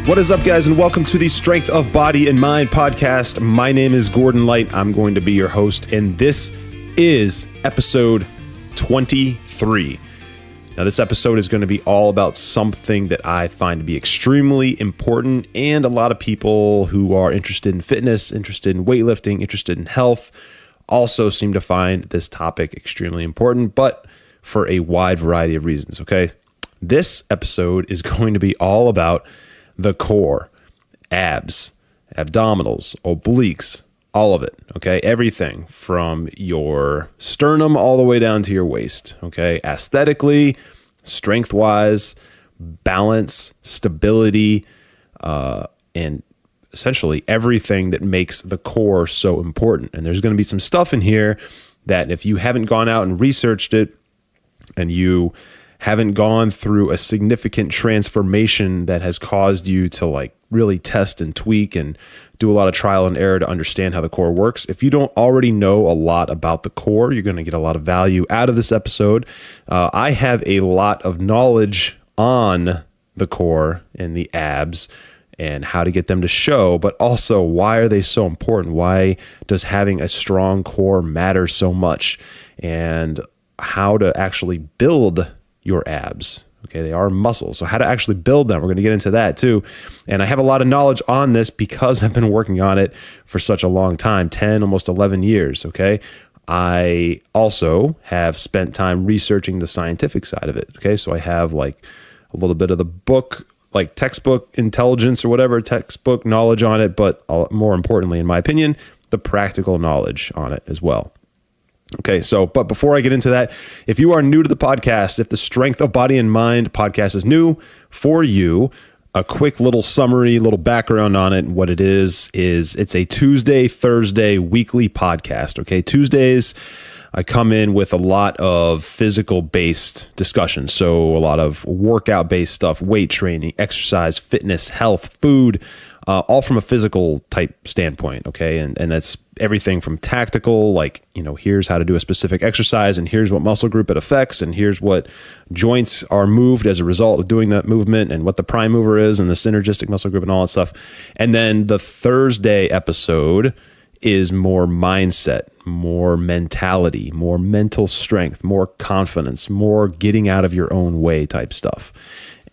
What is up, guys, and welcome to the Strength of Body and Mind podcast. My name is Gordon Light. I'm going to be your host, and this is episode 23. Now, this episode is going to be all about something that I find to be extremely important, and a lot of people who are interested in fitness, interested in weightlifting, interested in health, also seem to find this topic extremely important, but for a wide variety of reasons, okay? This episode is going to be all about the core, abs, abdominals, obliques, all of it, okay? Everything from your sternum all the way down to your waist, okay? Aesthetically, strength-wise, balance, stability, and essentially everything that makes the core so important. And there's going to be some stuff in here that if you haven't gone out and researched it and you haven't gone through a significant transformation that has caused you to like really test and tweak and do a lot of trial and error to understand how the core works. If you don't already know a lot about the core, you're going to get a lot of value out of this episode. I have a lot of knowledge on the core and the abs and how to get them to show, but also why are they so important? Why does having a strong core matter so much? And how to actually build your abs. Okay, they are muscles. So how to actually build them. We're going to get into that too. And I have a lot of knowledge on this because I've been working on it for such a long time, 10, almost 11 years. Okay. I also have spent time researching the scientific side of it. Okay. So I have like a little bit of the book, like textbook intelligence or whatever, textbook knowledge on it. But more importantly, in my opinion, the practical knowledge on it as well. Okay, so, but before I get into that, if you are new to the podcast, if the Strength of Body and Mind podcast is new for you, a quick little summary, little background on it. What it is it's a Tuesday, Thursday weekly podcast. Okay, Tuesdays, I come in with a lot of physical-based discussions. So a lot of workout-based stuff, weight training, exercise, fitness, health, food, all from a physical type standpoint, okay? And that's everything from tactical, like, you know, here's how to do a specific exercise, and here's what muscle group it affects, and here's what joints are moved as a result of doing that movement, and what the prime mover is, and the synergistic muscle group, and all that stuff. And then the Thursday episode is more mindset, more mentality, more mental strength, more confidence, more getting out of your own way type stuff.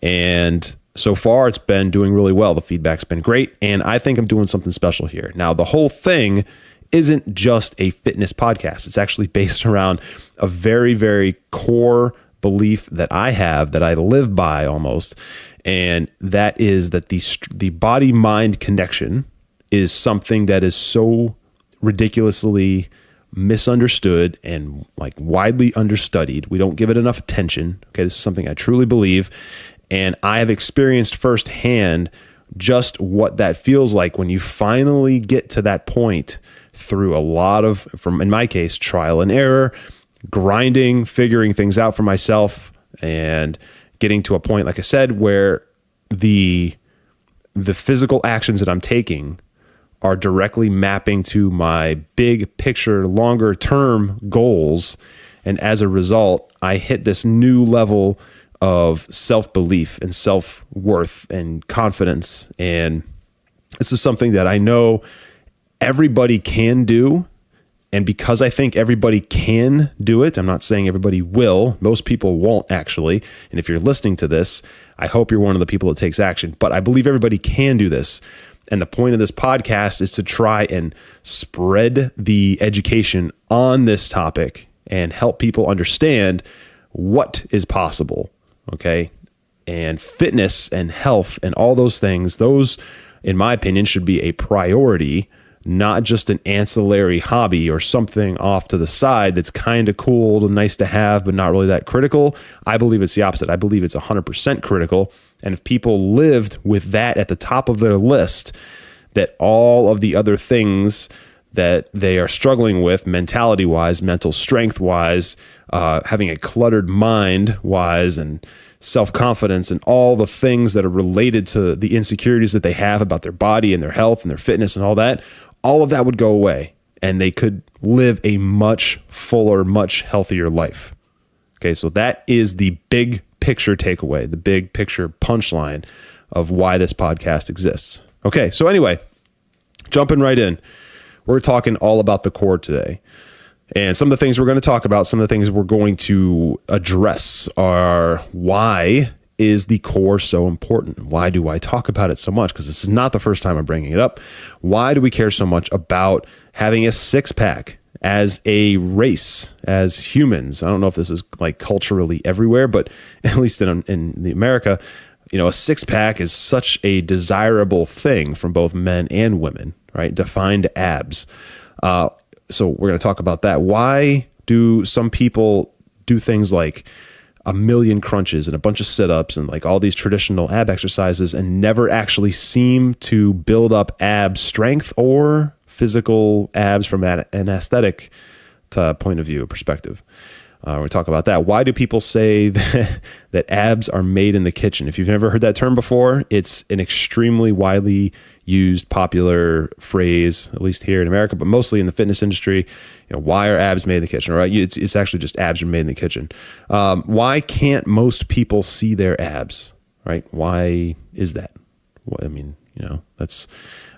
And so far, it's been doing really well. The feedback's been great, and I think I'm doing something special here. Now, the whole thing isn't just a fitness podcast. It's actually based around a very, very core belief that I have, that I live by almost, and that is that the body-mind connection is something that is so ridiculously misunderstood and like widely understudied. We don't give it enough attention. Okay, this is something I truly believe. And I have experienced firsthand just what that feels like when you finally get to that point through a lot of, in my case, trial and error, grinding, figuring things out for myself, and getting to a point, like I said, where the physical actions that I'm taking are directly mapping to my big picture, longer term goals. And as a result, I hit this new level of self-belief and self-worth and confidence. And this is something that I know everybody can do. And because I think everybody can do it, I'm not saying everybody will. Most people won't actually. And if you're listening to this, I hope you're one of the people that takes action. But I believe everybody can do this. And the point of this podcast is to try and spread the education on this topic and help people understand what is possible. Okay. And fitness and health and all those things, those, in my opinion, should be a priority, not just an ancillary hobby or something off to the side that's kind of cool and nice to have, but not really that critical. I believe it's the opposite. I believe it's 100% critical. And if people lived with that at the top of their list, that all of the other things that they are struggling with mentality-wise, mental strength-wise, having a cluttered mind-wise, and self-confidence, and all the things that are related to the insecurities that they have about their body and their health and their fitness and all of that would go away, and they could live a much fuller, much healthier life. Okay, so that is the big picture takeaway, the big picture punchline of why this podcast exists. Okay, so anyway, jumping right in, we're talking all about the core today. And some of the things we're going to talk about, some of the things we're going to address are why is the core so important? Why do I talk about it so much? Because this is not the first time I'm bringing it up. Why do we care so much about having a six-pack as a race, as humans? I don't know if this is like culturally everywhere, but at least in the America, a six-pack is such a desirable thing from both men and women, right? Defined abs. So we're going to talk about that. Why do some people do things like a million crunches and a bunch of sit-ups and like all these traditional ab exercises and never actually seem to build up ab strength or physical abs from an aesthetic point of view, perspective? We talk about that. Why do people say that abs are made in the kitchen? If you've never heard that term before, it's an extremely widely used, popular phrase, at least here in America, but mostly in the fitness industry. Why are abs made in the kitchen? Right? It's actually just abs are made in the kitchen. Why can't most people see their abs? Right? Why is that? Well, I mean,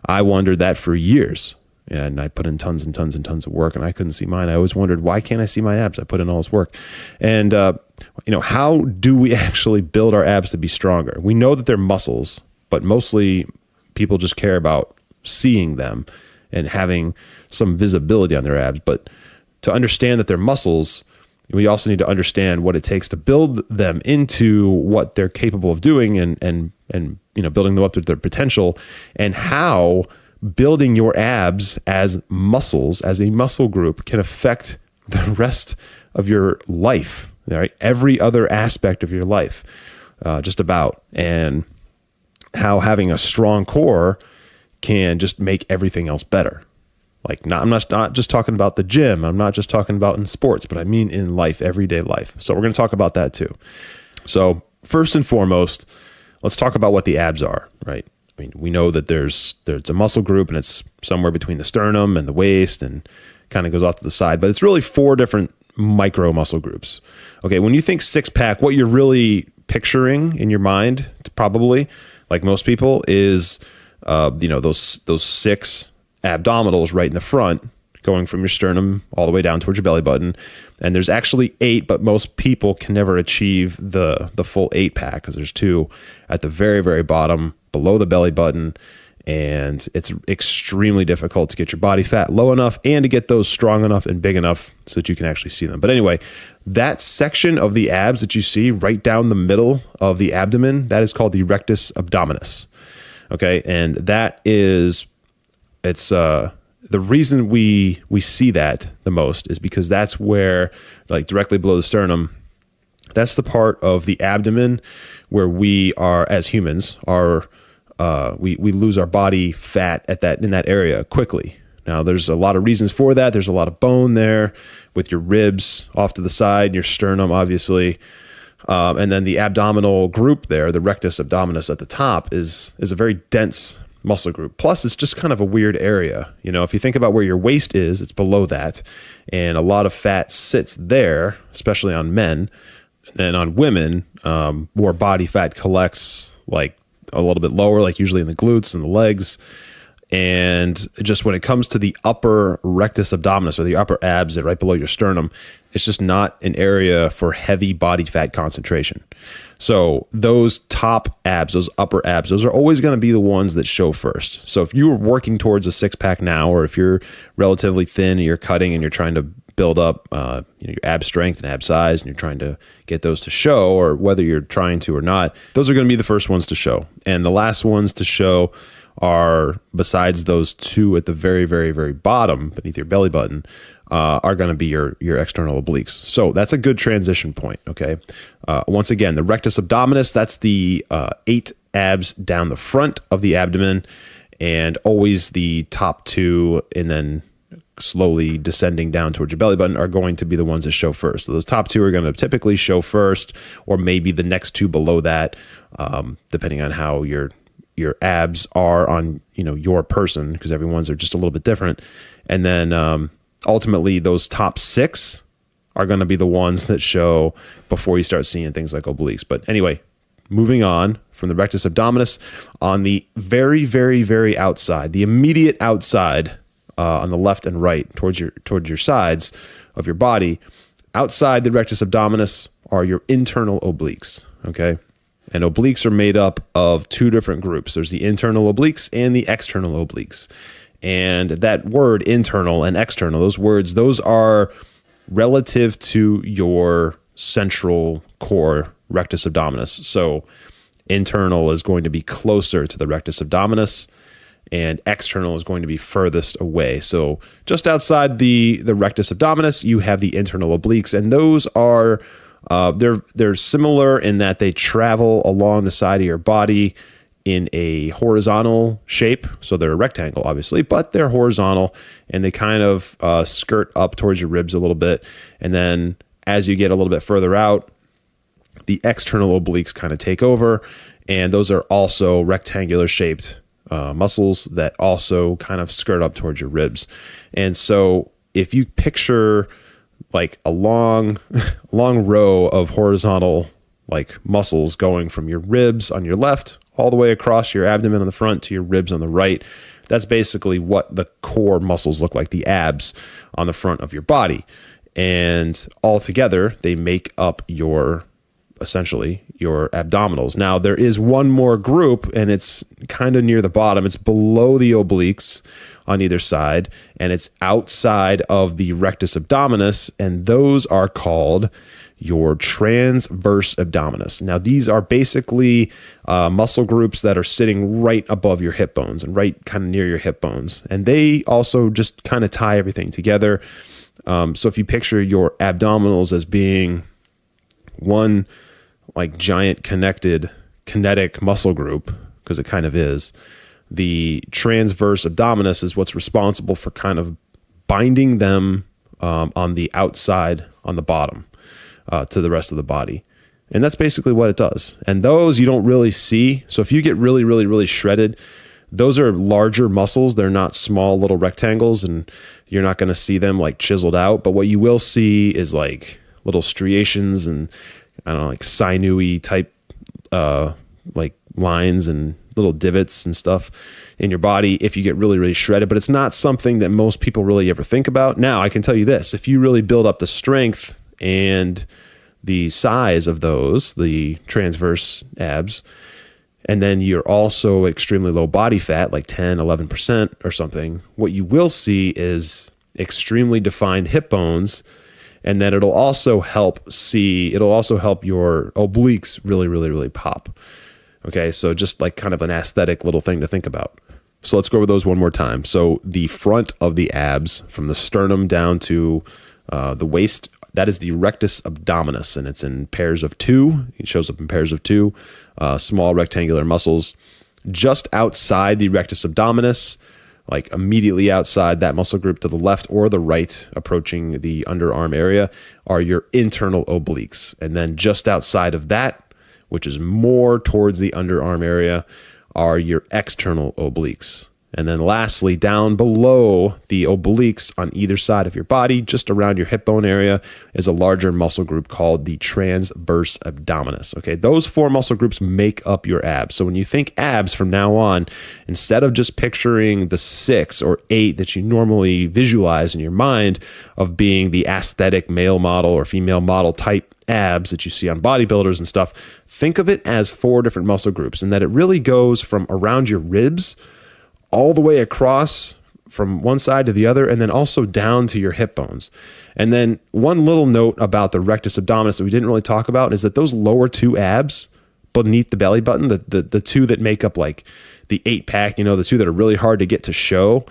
I wondered that for years. And I put in tons and tons and tons of work and I couldn't see mine. I always wondered, why can't I see my abs? I put in all this work. And, how do we actually build our abs to be stronger? We know that they're muscles, but mostly people just care about seeing them and having some visibility on their abs. But to understand that they're muscles, we also need to understand what it takes to build them into what they're capable of doing and building them up to their potential, and how building your abs as muscles, as a muscle group, can affect the rest of your life, right? Every other aspect of your life, just about. And how having a strong core can just make everything else better. I'm not just talking about the gym. I'm not just talking about in sports, but I mean in life, everyday life. So we're going to talk about that too. So first and foremost, let's talk about what the abs are, right? I mean, we know that there's a muscle group and it's somewhere between the sternum and the waist and kind of goes off to the side, but it's really 4 different micro muscle groups. Okay, when you think six-pack, what you're really picturing in your mind, probably, like most people, is those 6 abdominals right in the front, going from your sternum all the way down towards your belly button. And there's actually 8, but most people can never achieve the full 8-pack because there's 2 at the very, very bottom below the belly button. And it's extremely difficult to get your body fat low enough and to get those strong enough and big enough so that you can actually see them. But anyway, that section of the abs that you see right down the middle of the abdomen, that is called the rectus abdominis. Okay. And the reason we see that the most is because that's where, like directly below the sternum, that's the part of the abdomen where we are, as humans, we lose our body fat in that area quickly. Now, there's a lot of reasons for that. There's a lot of bone there with your ribs off to the side, your sternum, obviously. And then the abdominal group there, the rectus abdominis at the top, is a very dense muscle group. Plus, it's just kind of a weird area. If you think about where your waist is, it's below that. And a lot of fat sits there, especially on men. And on women, more body fat collects like a little bit lower, like usually in the glutes and the legs. And just when it comes to the upper rectus abdominis, or the upper abs that right below your sternum, it's just not an area for heavy body fat concentration. So those top abs, those upper abs, those are always going to be the ones that show first. So if you are working towards a 6-pack now, or if you're relatively thin and you're cutting and you're trying to build up your ab strength and ab size, and you're trying to get those to show, or whether you're trying to or not, those are going to be the first ones to show. And the last ones to show are, besides those 2 at the very, very, very bottom beneath your belly button, are going to be your external obliques. So that's a good transition point. Okay. Once again, the rectus abdominis, that's the 8 abs down the front of the abdomen, and always the top 2, and then slowly descending down towards your belly button, are going to be the ones that show first. So those top 2 are going to typically show first, or maybe the next 2 below that, depending on how your abs are on your person, because everyone's are just a little bit different. And then ultimately those top 6 are going to be the ones that show before you start seeing things like obliques. But anyway, moving on from the rectus abdominis, on the very, very, very outside, the immediate outside, on the left and right towards your sides of your body, outside the rectus abdominis are your internal obliques. Okay. And obliques are made up of two different groups. There's the internal obliques and the external obliques. And that word internal and external, those are relative to your central core rectus abdominis. So internal is going to be closer to the rectus abdominis and external is going to be furthest away. So just outside the rectus abdominis, you have the internal obliques, and those are they're similar in that they travel along the side of your body in a horizontal shape. So they're a rectangle, obviously, but they're horizontal, and they kind of skirt up towards your ribs a little bit. And then as you get a little bit further out, the external obliques kind of take over, and those are also rectangular shaped muscles that also kind of skirt up towards your ribs. And so if you picture like a long row of horizontal like muscles going from your ribs on your left all the way across your abdomen on the front to your ribs on the right, that's basically what the core muscles look like, the abs on the front of your body. And all together, they make up essentially your abdominals. Now, there is one more group, and it's kind of near the bottom. It's below the obliques on either side, and it's outside of the rectus abdominis, and those are called your transverse abdominis. Now, these are basically muscle groups that are sitting right above your hip bones and right kind of near your hip bones, and they also just kind of tie everything together. So if you picture your abdominals as being one like giant connected kinetic muscle group, because it kind of is, the transverse abdominis is what's responsible for kind of binding them on the outside, on the bottom, to the rest of the body. And that's basically what it does. And those you don't really see. So if you get really, really, really shredded, those are larger muscles. They're not small little rectangles, and you're not going to see them like chiseled out. But what you will see is like little striations and I don't know, like sinewy type like lines and little divots and stuff in your body if you get really, really shredded. But it's not something that most people really ever think about. Now, I can tell you this, if you really build up the strength and the size of those, the transverse abs, and then you're also extremely low body fat, like 10, 11% or something, what you will see is extremely defined hip bones. And then it'll also help your obliques really, really, really pop. Okay, so just like kind of an aesthetic little thing to think about. So let's go over those one more time. So the front of the abs, from the sternum down to the waist, that is the rectus abdominis, and it's in pairs of two. It shows up in pairs of two, small rectangular muscles. Just outside the rectus abdominis, like immediately outside that muscle group to the left or the right, approaching the underarm area, are your internal obliques. And then just outside of that, which is more towards the underarm area, are your external obliques. And then lastly, down below the obliques on either side of your body, just around your hip bone area, is a larger muscle group called the transverse abdominis. Okay, those four muscle groups make up your abs. So when you think abs from now on, instead of just picturing the 6 or 8 that you normally visualize in your mind of being the aesthetic male model or female model type abs that you see on bodybuilders and stuff, think of it as 4 different muscle groups, and that it really goes from around your ribs all the way across from one side to the other, and then also down to your hip bones. And then one little note about the rectus abdominis that we didn't really talk about is that those lower 2 abs beneath the belly button, the 2 that make up like the 8-pack, the 2 that are really hard to get to show,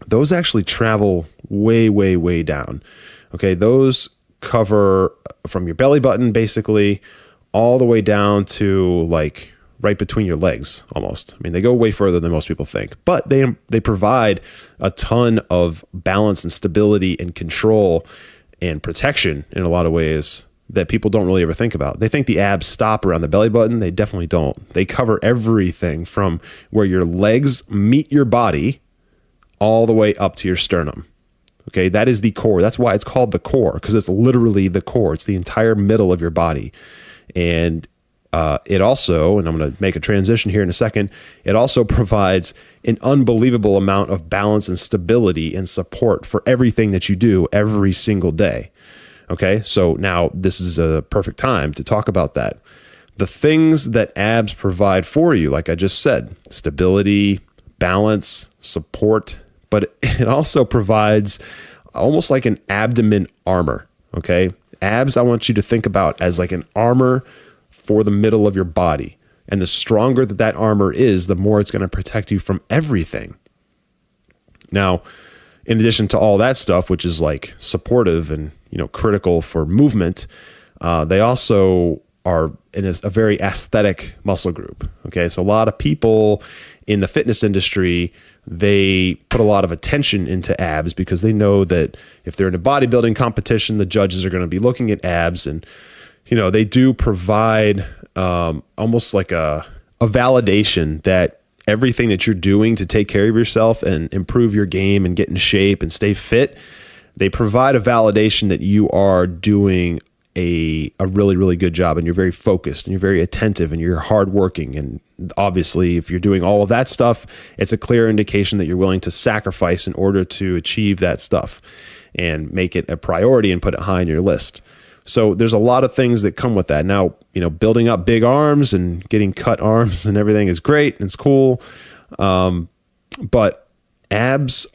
those actually travel way, way, way down. Okay, those cover from your belly button basically all the way down to like right between your legs almost. I mean, they go way further than most people think, but they provide a ton of balance and stability and control and protection in a lot of ways that people don't really ever think about. They think the abs stop around the belly button. They definitely don't. They cover everything from where your legs meet your body all the way up to your sternum. Okay, that is the core. That's why it's called the core, because it's literally the core. It's the entire middle of your body. And it also, and I'm going to make a transition here in a second, it also provides an unbelievable amount of balance and stability and support for everything that you do every single day. Okay, so now this is a perfect time to talk about that. The things that abs provide for you, like I just said, stability, balance, support, but it also provides almost like an abdomen armor. Okay, abs I want you to think about as like an armor for the middle of your body. And the stronger that armor is, the more it's going to protect you from everything. Now, in addition to all that stuff, which is like supportive and, critical for movement, they also are in a very aesthetic muscle group. Okay. So a lot of people in the fitness industry, they put a lot of attention into abs because they know that if they're in a bodybuilding competition, the judges are going to be looking at abs, and they do provide almost like a validation that everything that you're doing to take care of yourself and improve your game and get in shape and stay fit, they provide a validation that you are doing a really, really good job, and you're very focused and you're very attentive and you're hardworking. And obviously, if you're doing all of that stuff, it's a clear indication that you're willing to sacrifice in order to achieve that stuff and make it a priority and put it high on your list. So there's a lot of things that come with that. Now, building up big arms and getting cut arms and everything is great and it's cool. But abs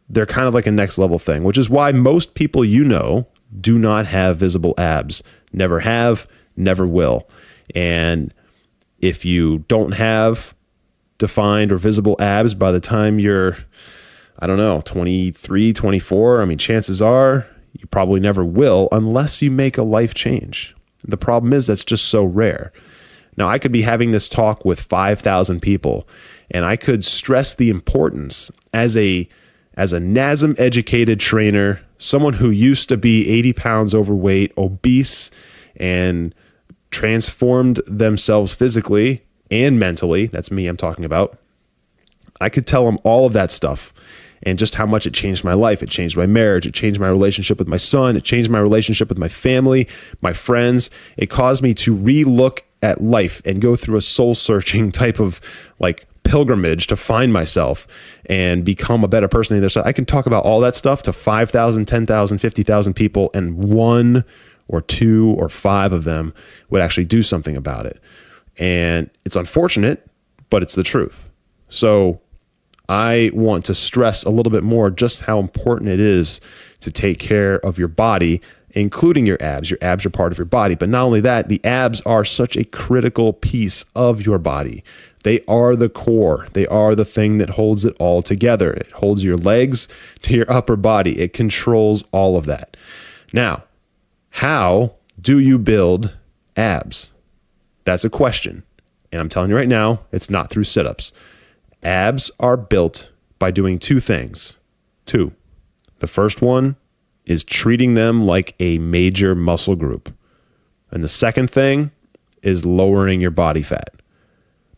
they're kind of like a next level thing, which is why most people do not have visible abs. Never have, never will. And if you don't have defined or visible abs by the time you're, 23, 24, chances are you probably never will unless you make a life change. The problem is that's just so rare. Now, I could be having this talk with 5,000 people, and I could stress the importance as a NASM educated trainer, someone who used to be 80 pounds overweight, obese, and transformed themselves physically and mentally. That's me I'm talking about. I could tell them all of that stuff and just how much it changed my life. It changed my marriage. It changed my relationship with my son. It changed my relationship with my family, my friends. It caused me to relook at life and go through a soul-searching type of pilgrimage to find myself and become a better person on the other side. I can talk about all that stuff to 5,000, 10,000, 50,000 people, and 1 or 2 or 5 of them would actually do something about it. And it's unfortunate, but it's the truth. So I want to stress a little bit more just how important it is to take care of your body, including your abs. Your abs are part of your body. But not only that, the abs are such a critical piece of your body. They are the core. They are the thing that holds it all together. It holds your legs to your upper body. It controls all of that. Now, how do you build abs? That's a question. And I'm telling you right now, it's not through sit-ups. Abs are built by doing 2 things. 2. The first one is treating them like a major muscle group. And the second thing is lowering your body fat.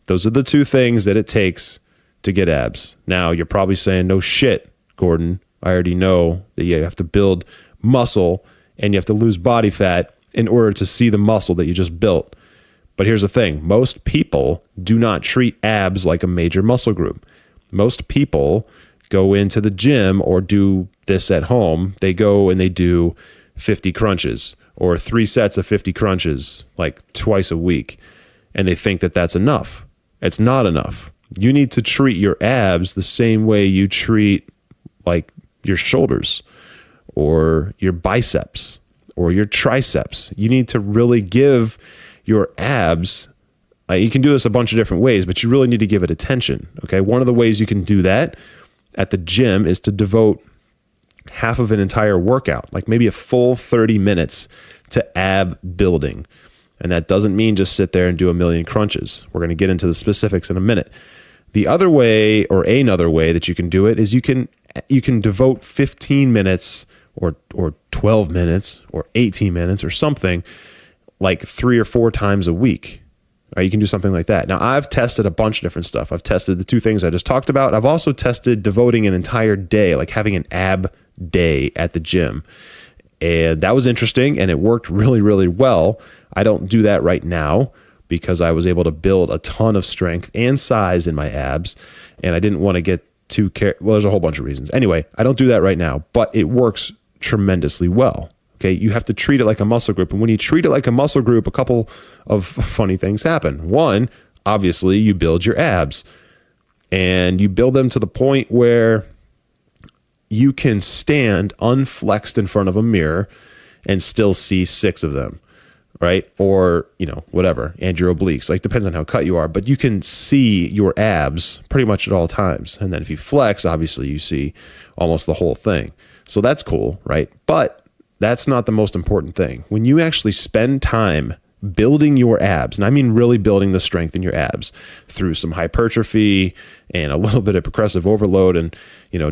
Those are the 2 things that it takes to get abs. Now, you're probably saying, no shit, Gordon. I already know that you have to build muscle and you have to lose body fat in order to see the muscle that you just built. But here's the thing. Most people do not treat abs like a major muscle group. Most people go into the gym or do this at home. They go and they do 50 crunches or 3 sets of 50 crunches like twice a week. And they think that that's enough. It's not enough. You need to treat your abs the same way you treat like your shoulders or your biceps or your triceps. You need to really give your abs, you can do this a bunch of different ways, but you really need to give it attention. Okay. One of the ways you can do that at the gym is to devote half of an entire workout, like maybe a full 30 minutes to ab building. And that doesn't mean just sit there and do a million crunches. We're going to get into the specifics in a minute. The other way, or another way that you can do it, is you can devote 15 minutes or 12 minutes or 18 minutes or something like 3 or 4 times a week. Right? You can do something like that. Now, I've tested a bunch of different stuff. I've tested the 2 things I just talked about. I've also tested devoting an entire day, like having an ab day at the gym. And that was interesting, and it worked really, really well. I don't do that right now, because I was able to build a ton of strength and size in my abs. And I didn't want to get too well, there's a whole bunch of reasons. Anyway, I don't do that right now, but it works tremendously well. Okay. You have to treat it like a muscle group. And when you treat it like a muscle group, a couple of funny things happen. One, obviously you build your abs, and you build them to the point where you can stand unflexed in front of a mirror and still see 6 of them, right? Or, whatever, and your obliques, like depends on how cut you are, but you can see your abs pretty much at all times. And then if you flex, obviously you see almost the whole thing. So that's cool, right? But that's not the most important thing. When you actually spend time building your abs, and I mean really building the strength in your abs through some hypertrophy and a little bit of progressive overload and,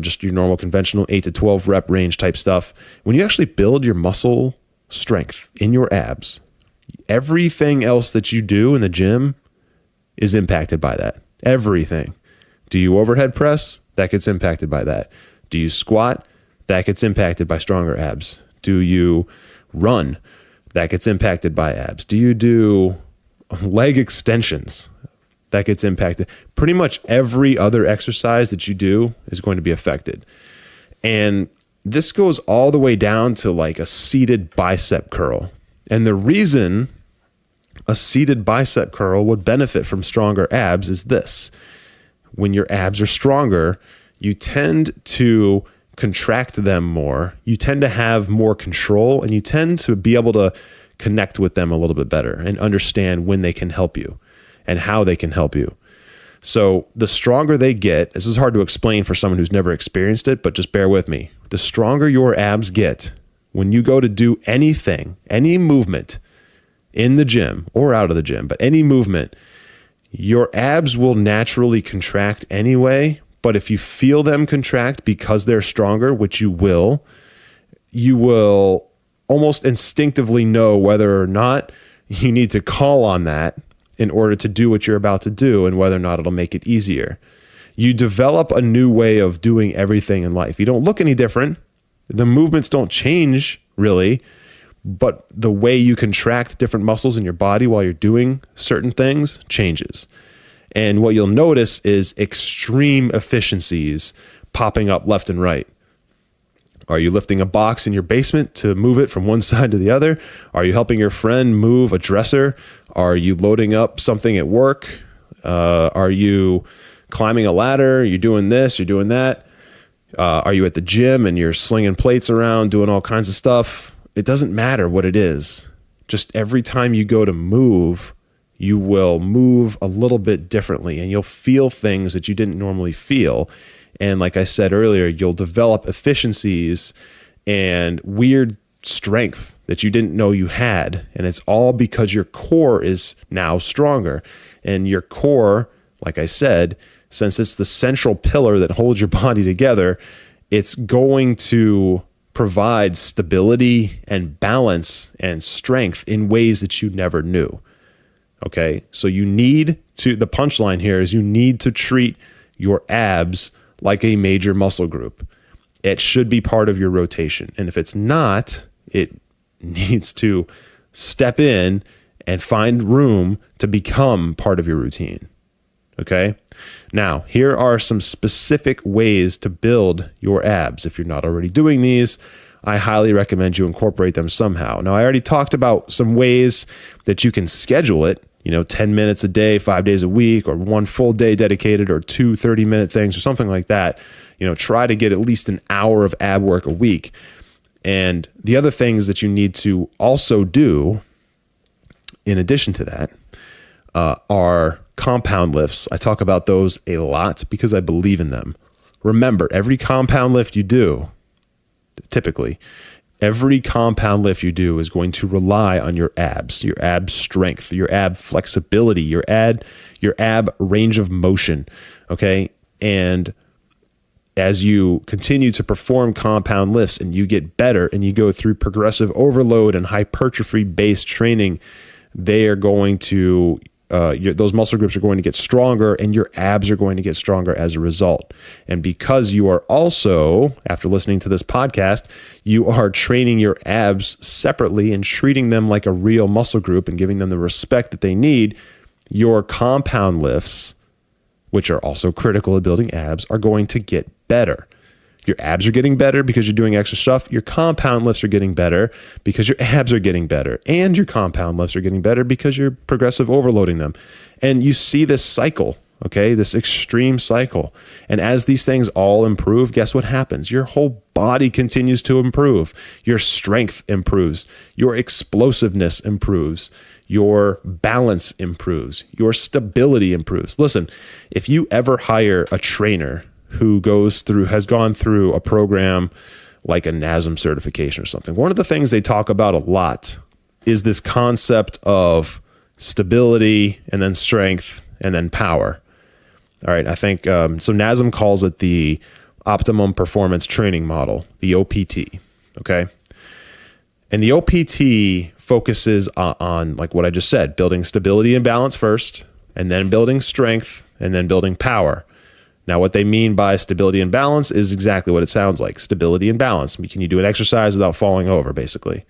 just your normal conventional 8 to 12 rep range type stuff. When you actually build your muscle strength in your abs, everything else that you do in the gym is impacted by that. Everything. Do you overhead press? That gets impacted by that. Do you squat? That gets impacted by stronger abs. Do you run? That gets impacted by abs. Do you do leg extensions? That gets impacted. Pretty much every other exercise that you do is going to be affected. And this goes all the way down to like a seated bicep curl. And the reason a seated bicep curl would benefit from stronger abs is this. When your abs are stronger, you tend to contract them more. You tend to have more control, and you tend to be able to connect with them a little bit better and understand when they can help you and how they can help you. So the stronger they get, this is hard to explain for someone who's never experienced it, but just bear with me. The stronger your abs get, when you go to do anything, any movement in the gym or out of the gym, but any movement, your abs will naturally contract anyway. But if you feel them contract because they're stronger, which you will almost instinctively know whether or not you need to call on that in order to do what you're about to do and whether or not it'll make it easier. You develop a new way of doing everything in life. You don't look any different. The movements don't change really, but the way you contract different muscles in your body while you're doing certain things changes. And what you'll notice is extreme efficiencies popping up left and right. Are you lifting a box in your basement to move it from one side to the other? Are you helping your friend move a dresser? Are you loading up something at work? Are you climbing a ladder? You're doing this, you're doing that. Are you at the gym and you're slinging plates around, doing all kinds of stuff? It doesn't matter what it is. Just every time you go to move, you will move a little bit differently and you'll feel things that you didn't normally feel. And like I said earlier, you'll develop efficiencies and weird strength that you didn't know you had. And it's all because your core is now stronger. And your core, like I said, since it's the central pillar that holds your body together, it's going to provide stability and balance and strength in ways that you never knew. Okay, so the punchline here is you need to treat your abs like a major muscle group. It should be part of your rotation. And if it's not, it needs to step in and find room to become part of your routine. Okay, now here are some specific ways to build your abs. If you're not already doing these, I highly recommend you incorporate them somehow. Now, I already talked about some ways that you can schedule it. 10 minutes a day, 5 days a week, or one full day dedicated, or 2 30-minute things, or something like that. Try to get at least an hour of ab work a week. And the other things that you need to also do, in addition to that, are compound lifts. I talk about those a lot because I believe in them. Remember, every compound lift you do, typically, every compound lift you do is going to rely on your abs, your ab strength, your ab flexibility, your ab range of motion, okay? And as you continue to perform compound lifts and you get better and you go through progressive overload and hypertrophy-based training, they are going to those muscle groups are going to get stronger, and your abs are going to get stronger as a result. And because you are also, after listening to this podcast, you are training your abs separately and treating them like a real muscle group and giving them the respect that they need, your compound lifts, which are also critical of building abs, are going to get better. Your abs are getting better because you're doing extra stuff. Your compound lifts are getting better because your abs are getting better. And your compound lifts are getting better because you're progressive overloading them. And you see this cycle, okay? This extreme cycle. And as these things all improve, guess what happens? Your whole body continues to improve. Your strength improves. Your explosiveness improves. Your balance improves. Your stability improves. Listen, if you ever hire a trainer who has gone through a program like a NASM certification or something, one of the things they talk about a lot is this concept of stability and then strength and then power. All right, I think, so NASM calls it the Optimum Performance Training Model, the OPT, okay? And the OPT focuses on like what I just said, building stability and balance first, and then building strength, and then building power. Now, what they mean by stability and balance is exactly what it sounds like, stability and balance. Can you do an exercise without falling over, basically?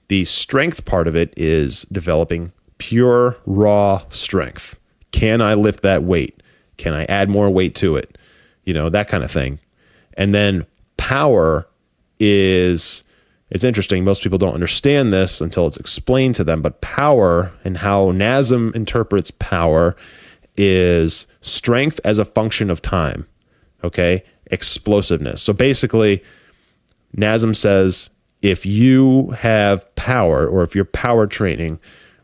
The strength part of it is developing pure, raw strength. Can I lift that weight? Can I add more weight to it? That kind of thing. And then power is, it's interesting, most people don't understand this until it's explained to them, but power and how NASM interprets power is strength as a function of time, okay? Explosiveness. So basically, NASM says if you have power, or if you're power training,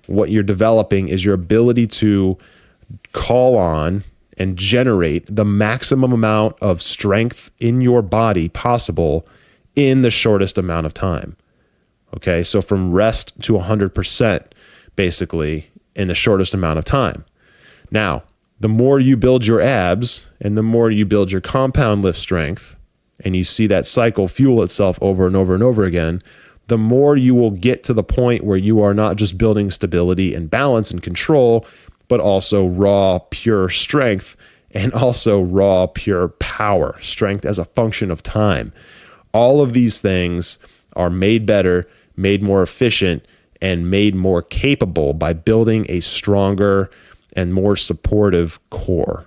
what you're developing is your ability to call on and generate the maximum amount of strength in your body possible in the shortest amount of time, okay? So from rest to 100%, basically, in the shortest amount of time. Now, the more you build your abs and the more you build your compound lift strength, and you see that cycle fuel itself over and over and over again, the more you will get to the point where you are not just building stability and balance and control, but also raw, pure strength, and also raw, pure power, strength as a function of time. All of these things are made better, made more efficient, and made more capable by building a stronger and more supportive core.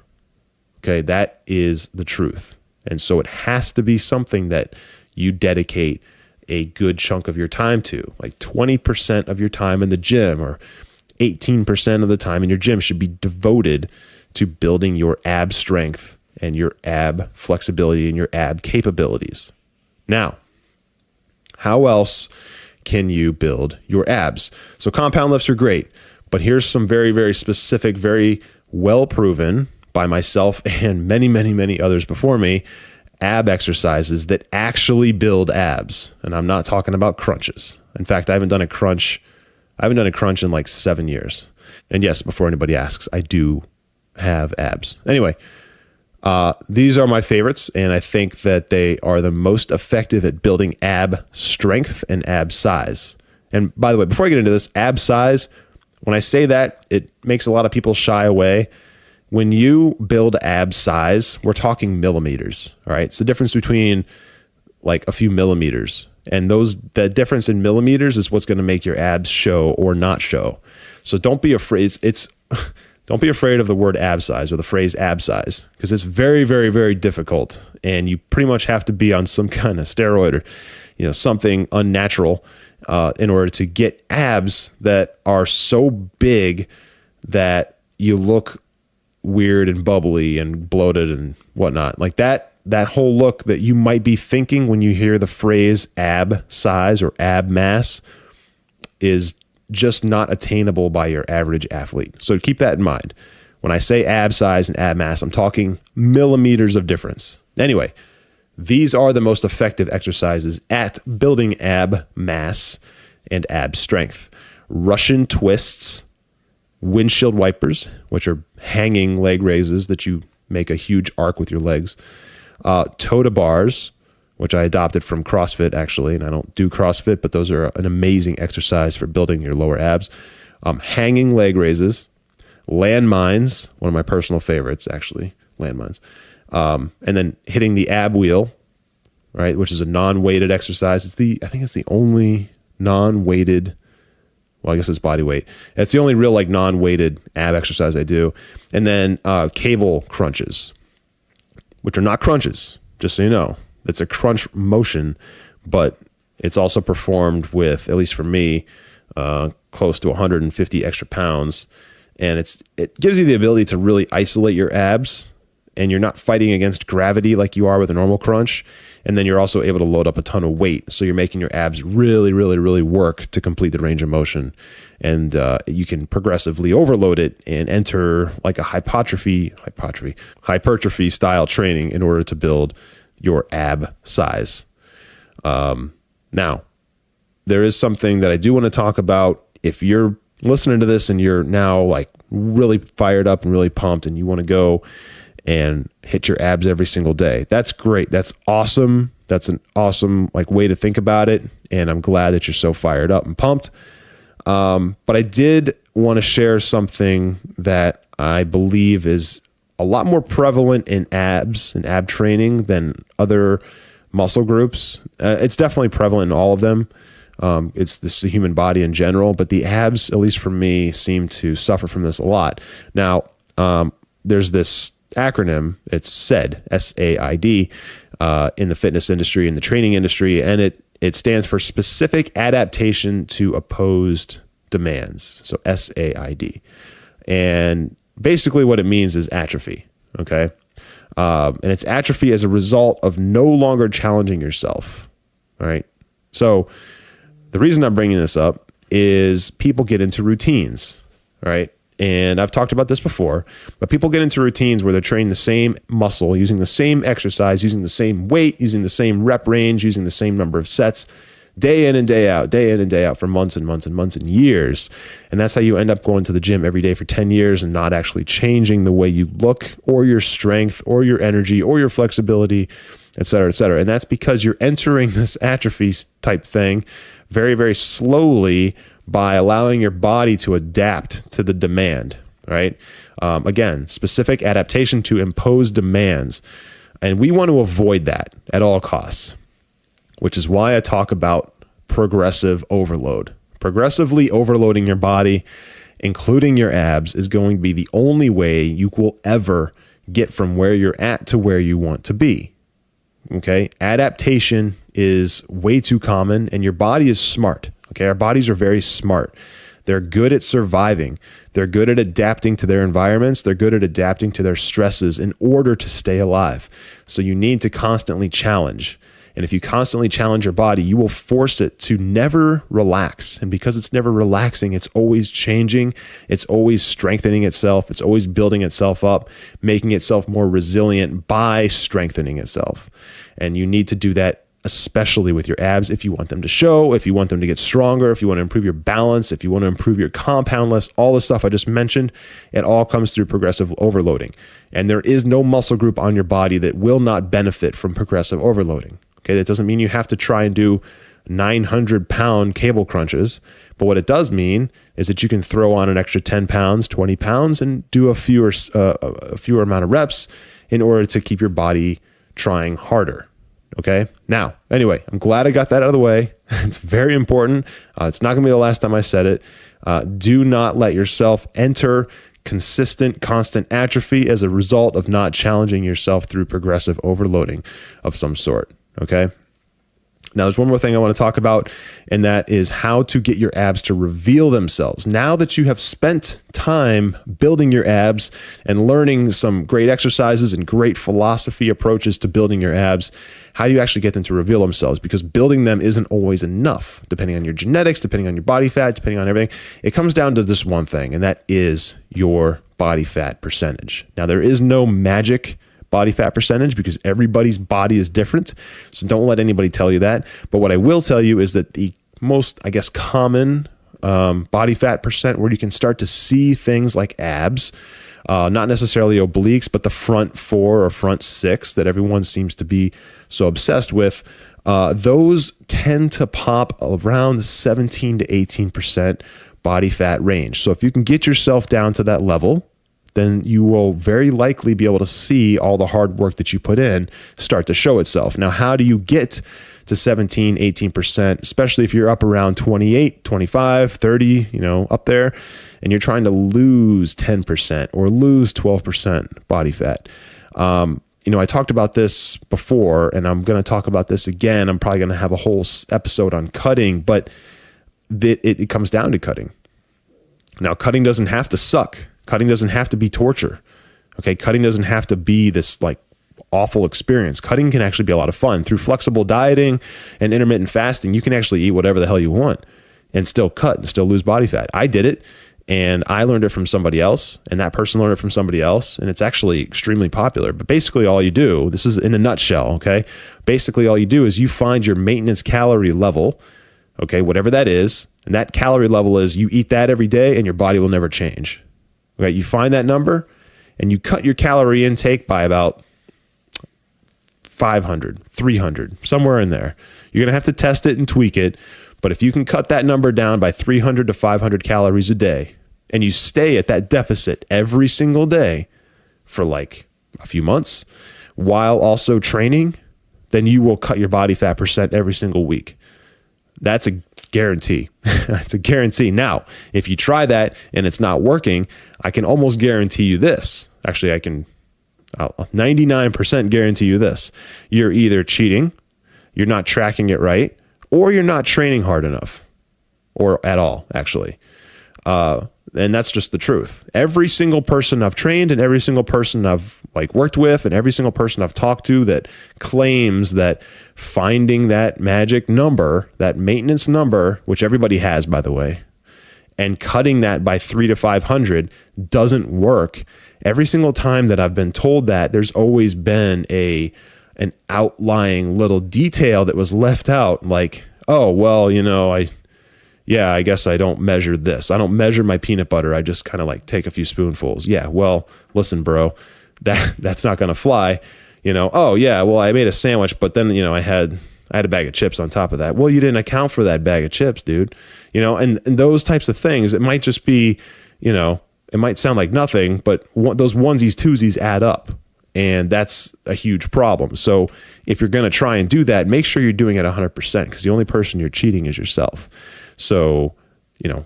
Okay, that is the truth. And so it has to be something that you dedicate a good chunk of your time to, like 20% of your time in the gym or 18% of the time in your gym should be devoted to building your ab strength and your ab flexibility and your ab capabilities. Now, how else can you build your abs? So compound lifts are great, but here's some very, very specific, very well proven by myself and many, many, many others before me, ab exercises that actually build abs. And I'm not talking about crunches. In fact, I haven't done a crunch in like 7 years. And yes, before anybody asks, I do have abs. Anyway, these are my favorites, and I think that they are the most effective at building ab strength and ab size. And by the way, before I get into this, ab size, when I say that, it makes a lot of people shy away. When you build ab size, we're talking millimeters, all right? It's the difference between like a few millimeters. And the difference in millimeters is what's going to make your abs show or not show. So don't be afraid. Don't be afraid of the word ab size or the phrase ab size, because it's very, very, very difficult. And you pretty much have to be on some kind of steroid or something unnatural in order to get abs that are so big that you look weird and bubbly and bloated and whatnot. Like that whole look that you might be thinking when you hear the phrase ab size or ab mass is just not attainable by your average athlete. So keep that in mind. When I say ab size and ab mass, I'm talking millimeters of difference. Anyway, these are the most effective exercises at building ab mass and ab strength. Russian twists, windshield wipers, which are hanging leg raises that you make a huge arc with your legs. Toe to bars, which I adopted from CrossFit actually, and I don't do CrossFit, but those are an amazing exercise for building your lower abs. Hanging leg raises, landmines, one of my personal favorites, actually, landmines. And then hitting the ab wheel, right, which is a non-weighted exercise. I think it's the only non-weighted, well, I guess it's body weight. It's the only real like non-weighted ab exercise I do. And then cable crunches, which are not crunches, just so you know. It's a crunch motion, but it's also performed with, at least for me, close to 150 extra pounds. And it gives you the ability to really isolate your abs, and you're not fighting against gravity like you are with a normal crunch. And then you're also able to load up a ton of weight. So you're making your abs really, really, really work to complete the range of motion. And you can progressively overload it and enter like a hypertrophy style training in order to build your ab size. Now, there is something that I do want to talk about. If you're listening to this and you're now like really fired up and really pumped and you want to go and hit your abs every single day, that's great. That's awesome. That's an awesome like way to think about it. And I'm glad that you're so fired up and pumped. But I did want to share something that I believe is a lot more prevalent in abs and ab training than other muscle groups. It's definitely prevalent in all of them. It's the human body in general, but the abs, at least for me, seem to suffer from this a lot. Now, there's this acronym. It's SAID, SAID, in the fitness industry, in the training industry, and it stands for Specific Adaptation to Opposed Demands. So SAID. And basically what it means is atrophy, okay? And it's atrophy as a result of no longer challenging yourself, all right? So the reason I'm bringing this up is people get into routines, right? And I've talked about this before, but people get into routines where they're training the same muscle, using the same exercise, using the same weight, using the same rep range, using the same number of sets, day in and day out for months and months and months and years. And that's how you end up going to the gym every day for 10 years and not actually changing the way you look or your strength or your energy or your flexibility, et cetera, et cetera. And that's because you're entering this atrophy type thing very, very slowly by allowing your body to adapt to the demand, right? Again, specific adaptation to impose demands. And we want to avoid that at all costs, which is why I talk about progressive overload. Progressively overloading your body, including your abs, is going to be the only way you will ever get from where you're at to where you want to be. Okay? Adaptation is way too common, and your body is smart. Okay? Our bodies are very smart. They're good at surviving. They're good at adapting to their environments. They're good at adapting to their stresses in order to stay alive. So you need to constantly challenge. And if you constantly challenge your body, you will force it to never relax. And because it's never relaxing, it's always changing. It's always strengthening itself. It's always building itself up, making itself more resilient by strengthening itself. And you need to do that especially with your abs if you want them to show, if you want them to get stronger, if you want to improve your balance, if you want to improve your compound lifts, all the stuff I just mentioned, it all comes through progressive overloading. And there is no muscle group on your body that will not benefit from progressive overloading. Okay, that doesn't mean you have to try and do 900-pound cable crunches, but what it does mean is that you can throw on an extra 10 pounds, 20 pounds, and do a fewer amount of reps in order to keep your body trying harder. Okay. Now, anyway, I'm glad I got that out of the way. It's very important. It's not going to be the last time I said it. Do not let yourself enter consistent, constant atrophy as a result of not challenging yourself through progressive overloading of some sort. Okay. Now, there's one more thing I want to talk about, and that is how to get your abs to reveal themselves. Now that you have spent time building your abs and learning some great exercises and great philosophy approaches to building your abs, how do you actually get them to reveal themselves? Because building them isn't always enough, depending on your genetics, depending on your body fat, depending on everything. It comes down to this one thing, and that is your body fat percentage. Now, there is no magic body fat percentage because everybody's body is different. So don't let anybody tell you that. But what I will tell you is that the most, I guess, common body fat percent where you can start to see things like abs, not necessarily obliques, but the front four or front six that everyone seems to be so obsessed with, those tend to pop around 17 to 18% body fat range. So if you can get yourself down to that level, then you will very likely be able to see all the hard work that you put in start to show itself. Now, how do you get to 17, 18%, especially if you're up around 28, 25, 30, up there, and you're trying to lose 10% or lose 12% body fat? I talked about this before, and I'm going to talk about this again. I'm probably going to have a whole episode on cutting, but it comes down to cutting. Now, cutting doesn't have to suck. Cutting doesn't have to be torture. Okay. Cutting doesn't have to be this like awful experience. Cutting can actually be a lot of fun. Through flexible dieting and intermittent fasting, you can actually eat whatever the hell you want and still cut and still lose body fat. I did it, and I learned it from somebody else, and that person learned it from somebody else, and it's actually extremely popular. But basically all you do, this is in a nutshell, okay? Basically all you do is you find your maintenance calorie level, okay, whatever that is, and that calorie level is you eat that every day and your body will never change. Okay, you find that number and you cut your calorie intake by about 500, 300, somewhere in there. You're going to have to test it and tweak it. But if you can cut that number down by 300 to 500 calories a day, and you stay at that deficit every single day for like a few months while also training, then you will cut your body fat percent every single week. That's a guarantee. That's a guarantee. Now, if you try that and it's not working, I can almost guarantee you this. Actually, I'll 99% guarantee you this. You're either cheating, you're not tracking it right, or you're not training hard enough, or at all, actually. And that's just the truth. Every single person I've trained and every single person I've worked with and every single person I've talked to that claims that finding that magic number, that maintenance number, which everybody has, by the way, and cutting that by 300 to 500 doesn't work. Every single time that I've been told that, there's always been an outlying little detail that was left out, like, oh, well, I guess I don't measure this. I don't measure my peanut butter. I just kind of take a few spoonfuls. Yeah, well, listen, bro, that's not going to fly. Oh yeah, well, I made a sandwich, but then, I had a bag of chips on top of that. Well, you didn't account for that bag of chips, dude. And those types of things, it might just be, it might sound like nothing, but those onesies, twosies add up. And that's a huge problem. So if you're going to try and do that, make sure you're doing it 100%, because the only person you're cheating is yourself. So,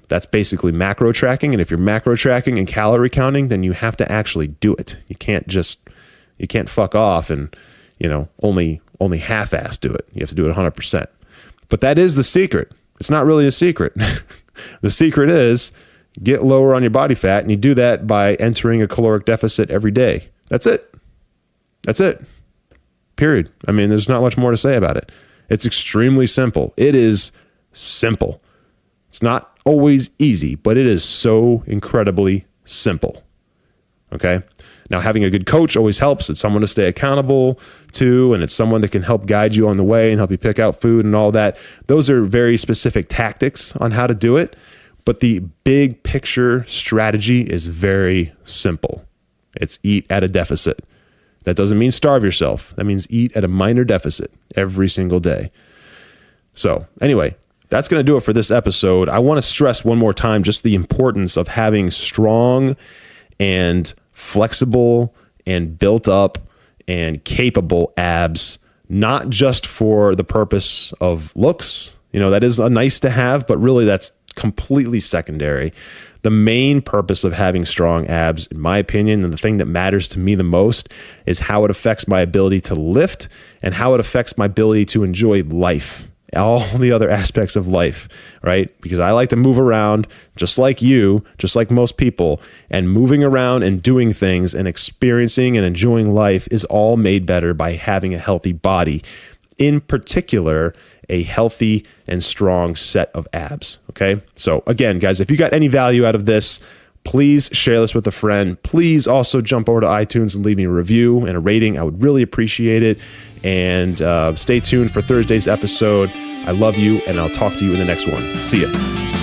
that's basically macro tracking. And if you're macro tracking and calorie counting, then you have to actually do it. You can't fuck off and, only half-ass do it. You have to do it 100%. But that is the secret. It's not really a secret. The secret is get lower on your body fat, and you do that by entering a caloric deficit every day. That's it. That's it. Period. I mean, there's not much more to say about it. It's extremely simple. It is simple. It's not always easy, but it is so incredibly simple. Okay. Now, having a good coach always helps. It's someone to stay accountable to, and it's someone that can help guide you on the way and help you pick out food and all that. Those are very specific tactics on how to do it. But the big picture strategy is very simple. It's eat at a deficit. That doesn't mean starve yourself. That means eat at a minor deficit every single day. So anyway, that's going to do it for this episode. I want to stress one more time just the importance of having strong and flexible and built up and capable abs, not just for the purpose of looks. That is a nice to have, but really that's completely secondary. The main purpose of having strong abs, in my opinion, and the thing that matters to me the most, is how it affects my ability to lift and how it affects my ability to enjoy life, all the other aspects of life, right? Because I like to move around just like you, just like most people, and moving around and doing things and experiencing and enjoying life is all made better by having a healthy body. In particular, a healthy and strong set of abs. Okay. So again, guys, if you got any value out of this, please share this with a friend. Please also jump over to iTunes and leave me a review and a rating. I would really appreciate it. And stay tuned for Thursday's episode. I love you, and I'll talk to you in the next one. See ya.